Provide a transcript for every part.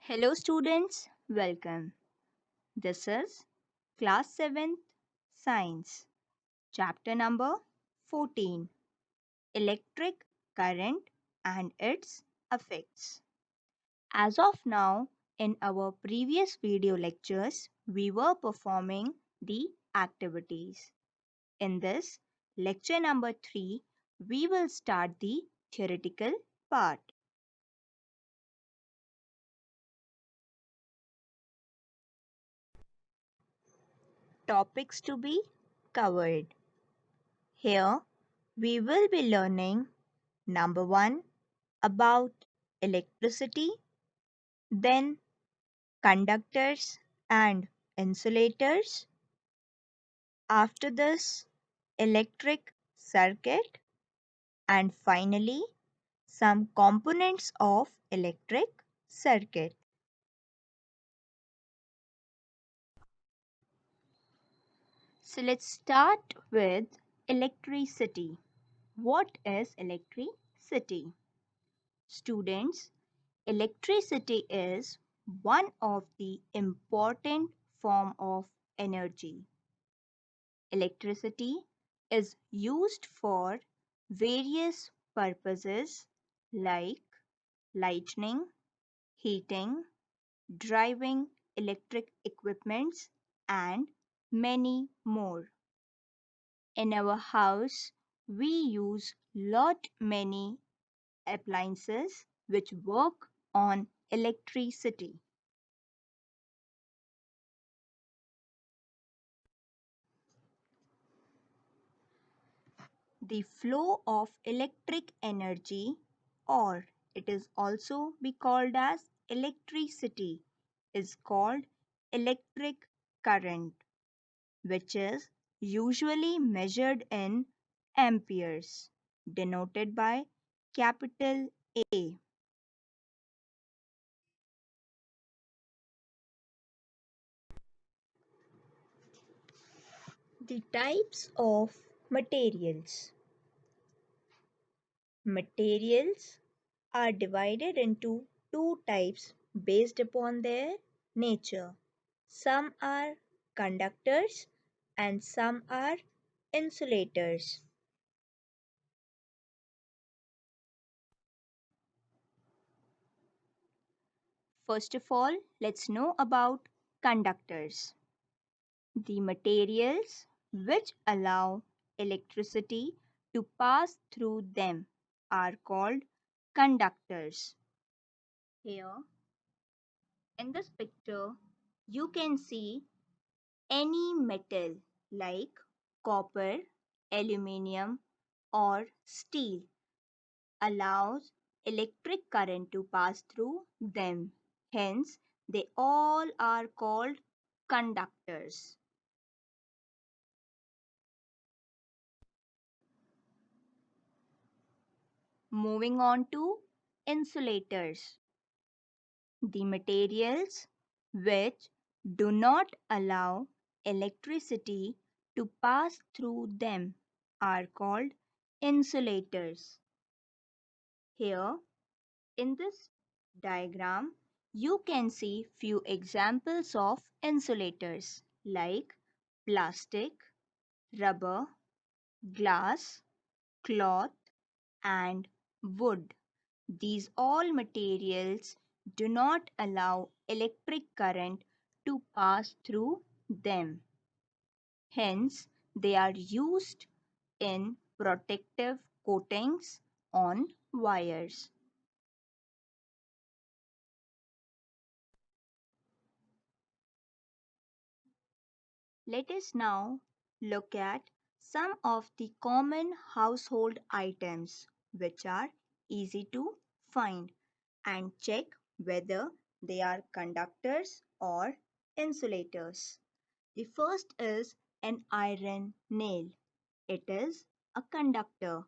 Hello students, welcome. This is class 7th Science, chapter number 14, Electric Current and its Effects. As of now, in our previous video lectures, we were performing the activities. In this lecture number 3, we will start the theoretical part. Topics to be covered. Here we will be learning number 1 about electricity, then conductors and insulators. After this, electric circuit, and finally some components of electric circuit. So let's start with electricity. What is electricity? Students, electricity is one of the important form of energy. Electricity is used for various purposes like lighting, heating, driving electric equipments, and many more. In our house, we use lot many appliances which work on electricity. The flow of electric energy, or it is also be called as electricity, is called electric current, which is usually measured in amperes, denoted by capital A. The types of materials. Materials are divided into two types based upon their nature. Some are conductors and some are insulators. First of all, let's know about conductors. The materials which allow electricity to pass through them are called conductors. Here in this picture, you can see any metal like copper, aluminium, or steel allows electric current to pass through them. Hence, they all are called conductors. Moving on to insulators. The materials which do not allow electricity to pass through them are called insulators. Here in this diagram, you can see few examples of insulators like plastic, rubber, glass, cloth, and wood. These all materials do not allow electric current to pass through them. Hence, they are used in protective coatings on wires. Let us now look at some of the common household items which are easy to find and check whether they are conductors or insulators. The first is an iron nail. It is a conductor.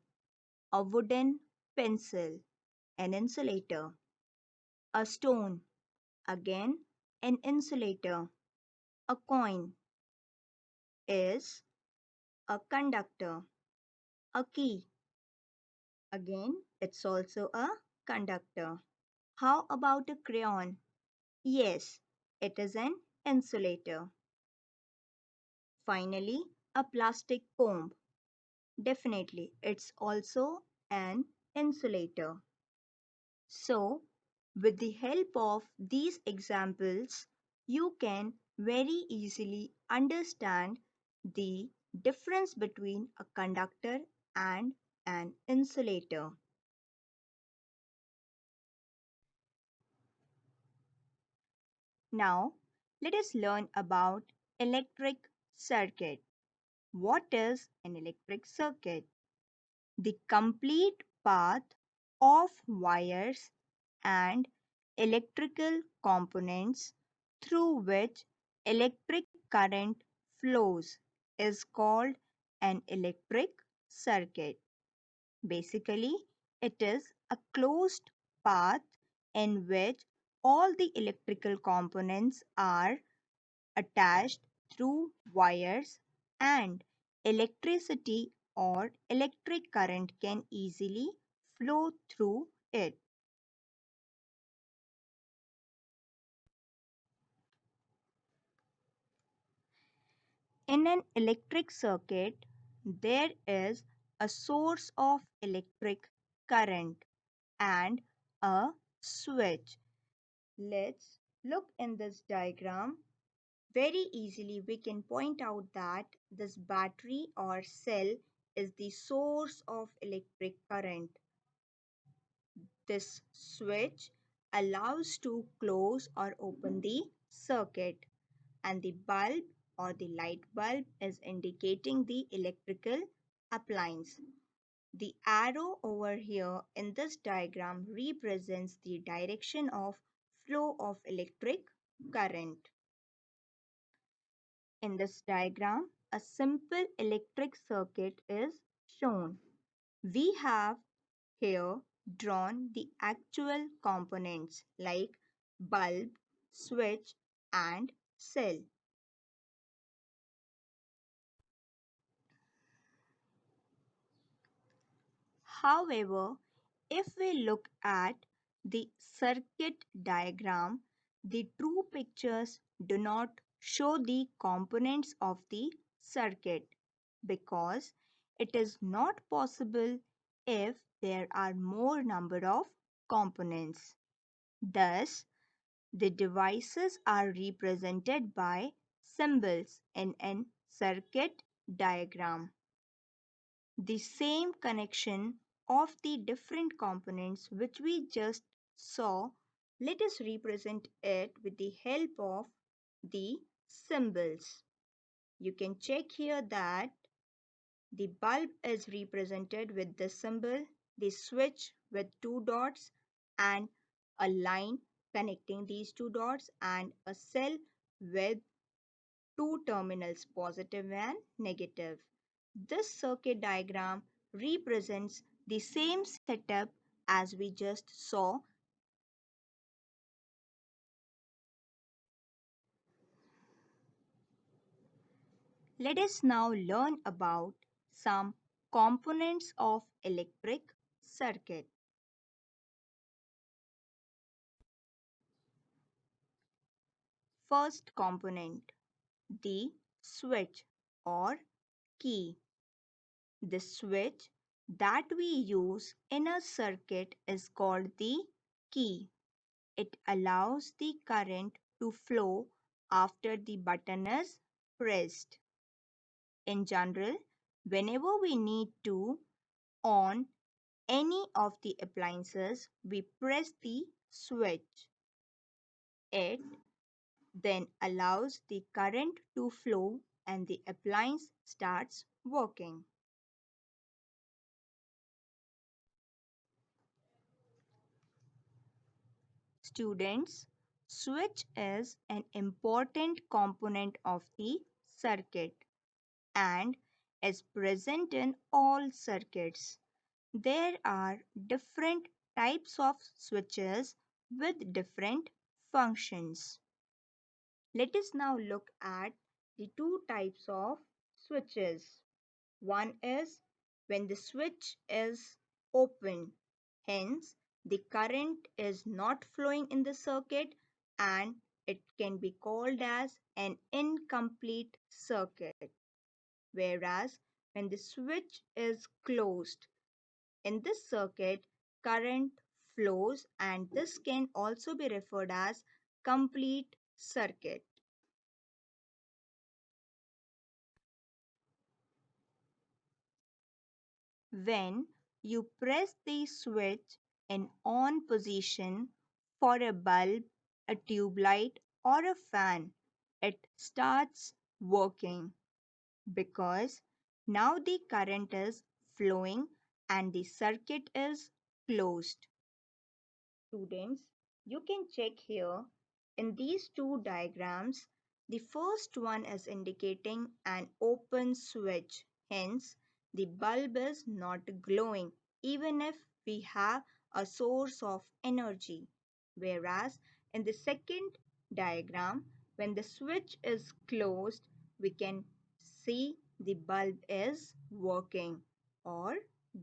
A wooden pencil, an insulator. A stone, again an insulator. A coin is a conductor. A key, again it's also a conductor. How about a crayon? Yes, it is an insulator. Finally, a plastic comb. Definitely, it's also an insulator. So, with the help of these examples, you can very easily understand the difference between a conductor and an insulator. Now, let us learn about electric circuit. What is an electric circuit? The complete path of wires and electrical components through which electric current flows is called an electric circuit. Basically, it is a closed path in which all the electrical components are attached through wires and electricity or electric current can easily flow through it. In an electric circuit, there is a source of electric current and a switch. Let's look in this diagram. Very easily we can point out that this battery or cell is the source of electric current. This switch allows to close or open the circuit, and the bulb or the light bulb is indicating the electrical appliance. The arrow over here in this diagram represents the direction of flow of electric current. In this diagram, a simple electric circuit is shown. We have here drawn the actual components like bulb, switch and cell. However, if we look at the circuit diagram, the true pictures do not show the components of the circuit because it is not possible if there are more number of components. Thus, the devices are represented by symbols in a circuit diagram. The same connection of the different components which we just saw, let us represent it with the help of the symbols. You can check here that the bulb is represented with the symbol, the switch with two dots and a line connecting these two dots, and a cell with two terminals, positive and negative. This circuit diagram represents the same setup as we just saw. Let us now learn about some components of electric circuit. First component, the switch or key. The switch that we use in a circuit is called the key. It allows the current to flow after the button is pressed. In general, whenever we need to on any of the appliances, we press the switch. It then allows the current to flow and the appliance starts working. Students, switch is an important component of the circuit and is present in all circuits. There are different types of switches with different functions. Let us now look at the two types of switches. One is when the switch is open, hence the current is not flowing in the circuit and it can be called as an incomplete circuit. Whereas when the switch is closed, in this circuit, current flows, and this can also be referred as complete circuit. When you press the switch in on position for a bulb, a tube light, or a fan, it starts working because now the current is flowing and the circuit is closed. Students, you can check here in these two diagrams. The first one is indicating an open switch. Hence, the bulb is not glowing even if we have a source of energy. Whereas in the second diagram, when the switch is closed, we can see the bulb is working or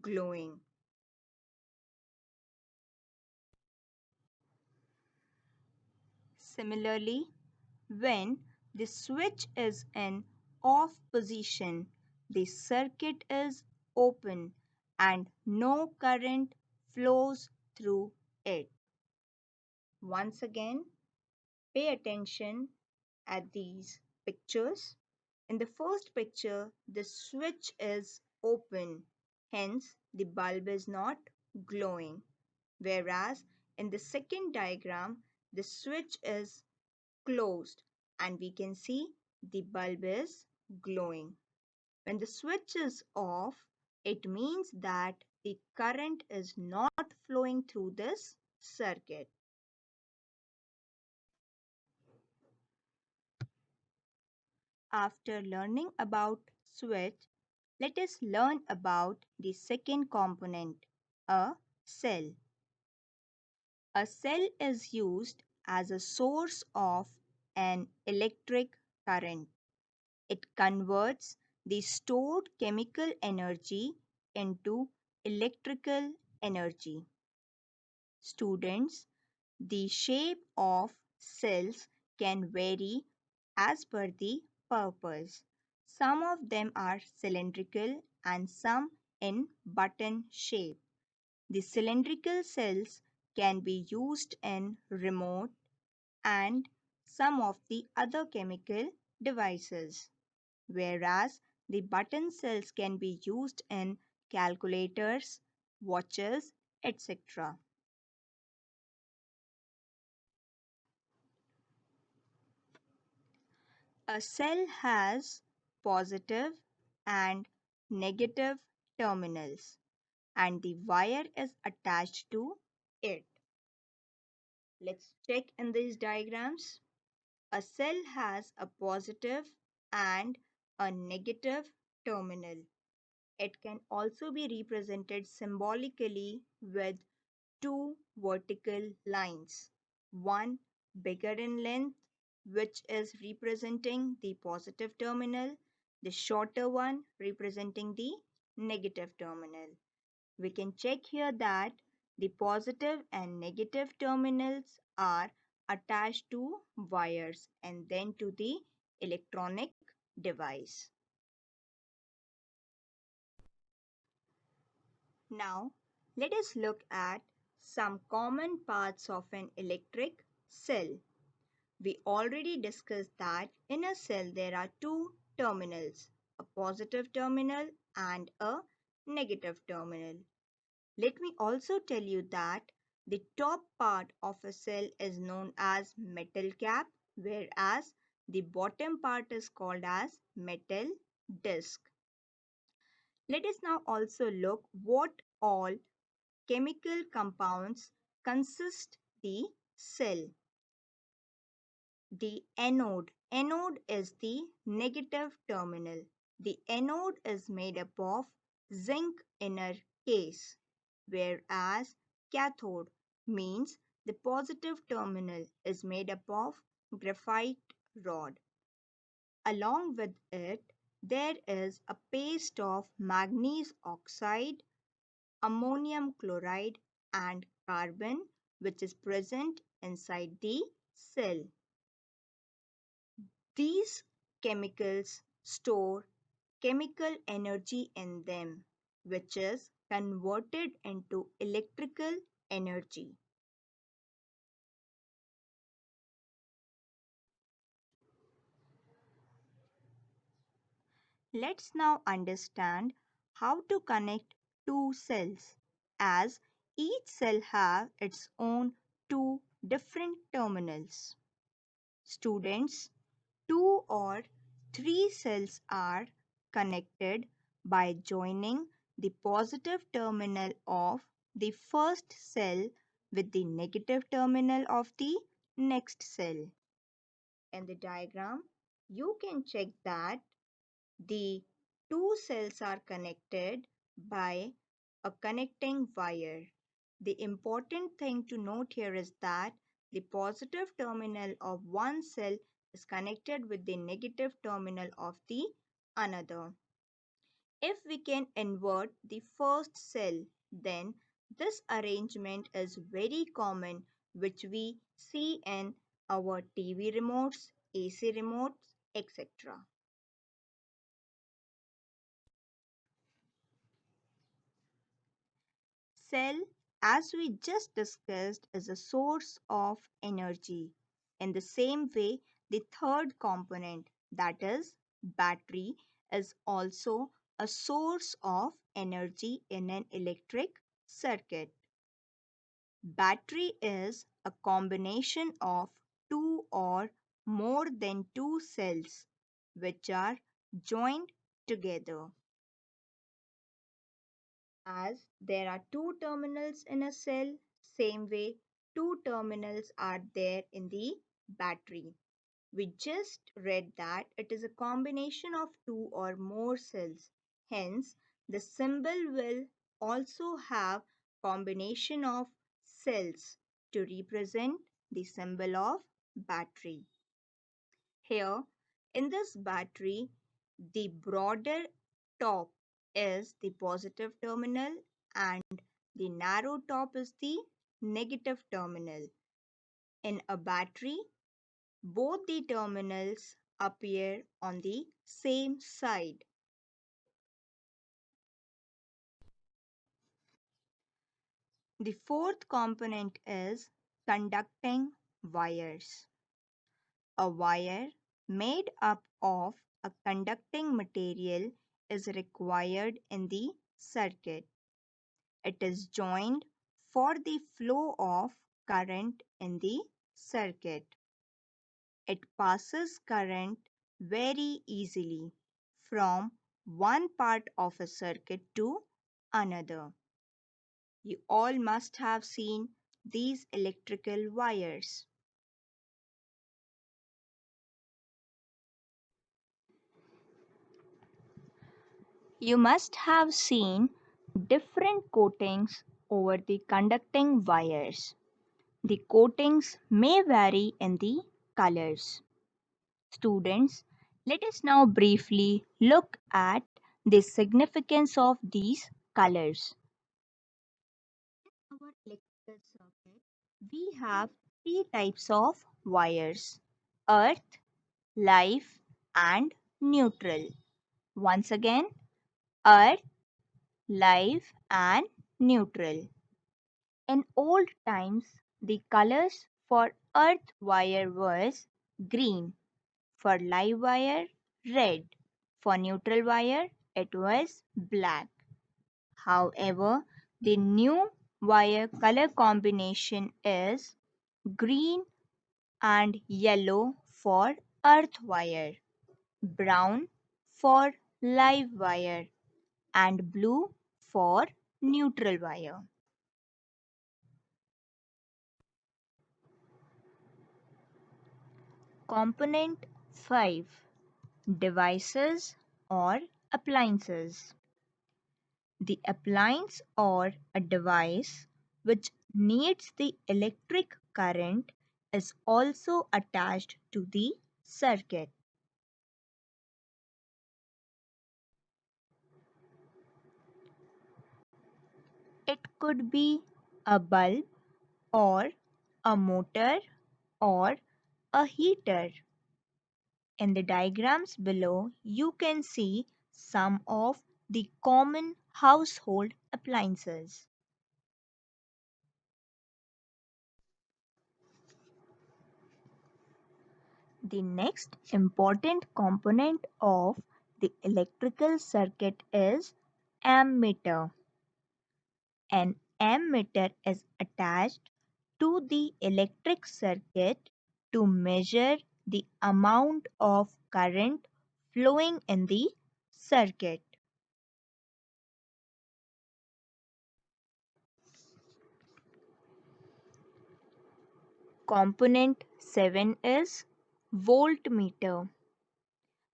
glowing. Similarly, when the switch is in off position, the circuit is open and no current flows through it. Once again, pay attention at these pictures. In the first picture, the switch is open, hence the bulb is not glowing. Whereas in the second diagram, the switch is closed and we can see the bulb is glowing. When the switch is off, it means that the current is not flowing through this circuit. After learning about switch, let us learn about the second component, a cell. A cell is used as a source of an electric current. It converts the stored chemical energy into electrical energy. Students, the shape of cells can vary as per the purpose. Some of them are cylindrical and some in button shape. The cylindrical cells can be used in remote and some of the other chemical devices, whereas the button cells can be used in calculators, watches, etc. A cell has positive and negative terminals and the wire is attached to it. Let's check in these diagrams. A cell has a positive and a negative terminal. It can also be represented symbolically with two vertical lines, one bigger in length, which is representing the positive terminal, the shorter one representing the negative terminal. We can check here that the positive and negative terminals are attached to wires and then to the electronic device. Now, let us look at some common parts of an electric cell. We already discussed that in a cell there are two terminals, a positive terminal and a negative terminal. Let me also tell you that the top part of a cell is known as metal cap, whereas the bottom part is called as metal disc. Let us now also look what all chemical compounds consist the cell. The anode. Anode is the negative terminal. The anode is made up of zinc inner case, whereas cathode means the positive terminal is made up of graphite rod. Along with it, there is a paste of manganese oxide, ammonium chloride and carbon which is present inside the cell. These chemicals store chemical energy in them, which is converted into electrical energy. Let's now understand how to connect two cells, as each cell has its own two different terminals. Students, two or three cells are connected by joining the positive terminal of the first cell with the negative terminal of the next cell. In the diagram, you can check that the two cells are connected by a connecting wire. The important thing to note here is that the positive terminal of one cell is connected with the negative terminal of the another. If we can invert the first cell, then this arrangement is very common, which we see in our TV remotes, AC remotes, etc. Cell, as we just discussed, is a source of energy. In the same way, the third component, that is battery, is also a source of energy in an electric circuit. Battery is a combination of two or more than two cells which are joined together. As there are two terminals in a cell, same way two terminals are there in the battery. We just read that it is a combination of two or more cells. Hence, the symbol will also have combination of cells to represent the symbol of battery. Here, in this battery, the broader top is the positive terminal and the narrow top is the negative terminal. In a battery, both the terminals appear on the same side. The fourth component is conducting wires. A wire made up of a conducting material is required in the circuit. It is joined for the flow of current in the circuit. It passes current very easily from one part of a circuit to another. You all must have seen these electrical wires. You must have seen different coatings over the conducting wires. The coatings may vary in the colors. Students, let us now briefly look at the significance of these colors. In our electrical circuit, we have three types of wires: earth, live, and neutral. Once again, earth, live, and neutral. In old times, the colors for earth wire was green, for live wire red, for neutral wire it was black. However, the new wire color combination is green and yellow for earth wire, brown for live wire, and blue for neutral wire. Component 5: Devices or appliances. The appliance or a device which needs the electric current is also attached to the circuit. It could be a bulb or a motor or a heater. In the diagrams below, you can see some of the common household appliances. The next important component of the electrical circuit is ammeter. An ammeter is attached to the electric circuit to measure the amount of current flowing in the circuit. Component 7 is voltmeter.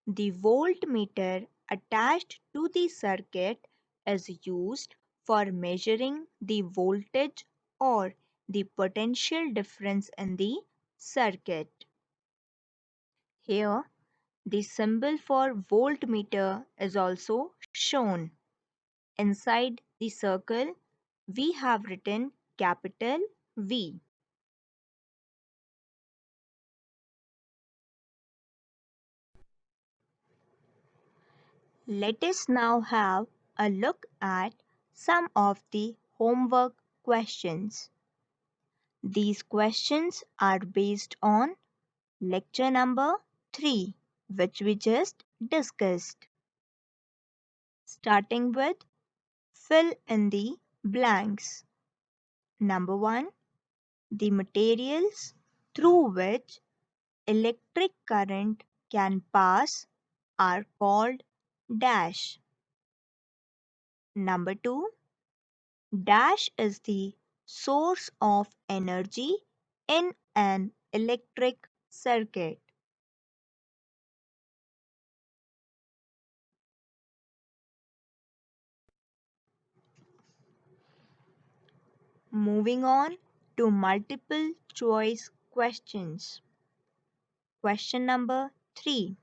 The voltmeter attached to the circuit is used for measuring the voltage or the potential difference in the circuit. Here, the symbol for voltmeter is also shown. Inside the circle, we have written capital V. Let us now have a look at some of the homework questions. These questions are based on lecture number 3, which we just discussed. Starting with fill in the blanks. Number 1. The materials through which electric current can pass are called dash. Number 2. Dash is the source of energy in an electric circuit. Moving on to multiple choice questions. Question number 3.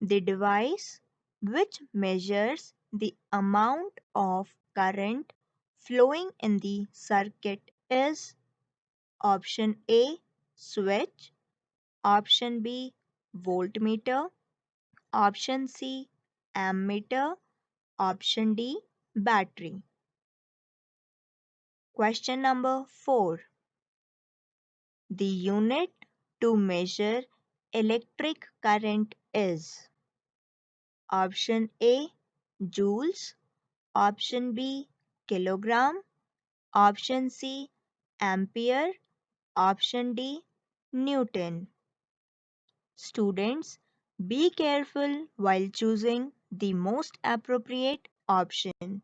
The device which measures the amount of current flowing in the circuit is option A, switch, option B, voltmeter, option C, ammeter, option D, battery. Question number 4. The unit to measure electric current is option A, joules, option B, kilogram, option C, ampere, option D, Newton. Students, be careful while choosing the most appropriate option.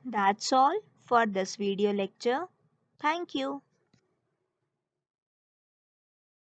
That's all for this video lecture. Thank you.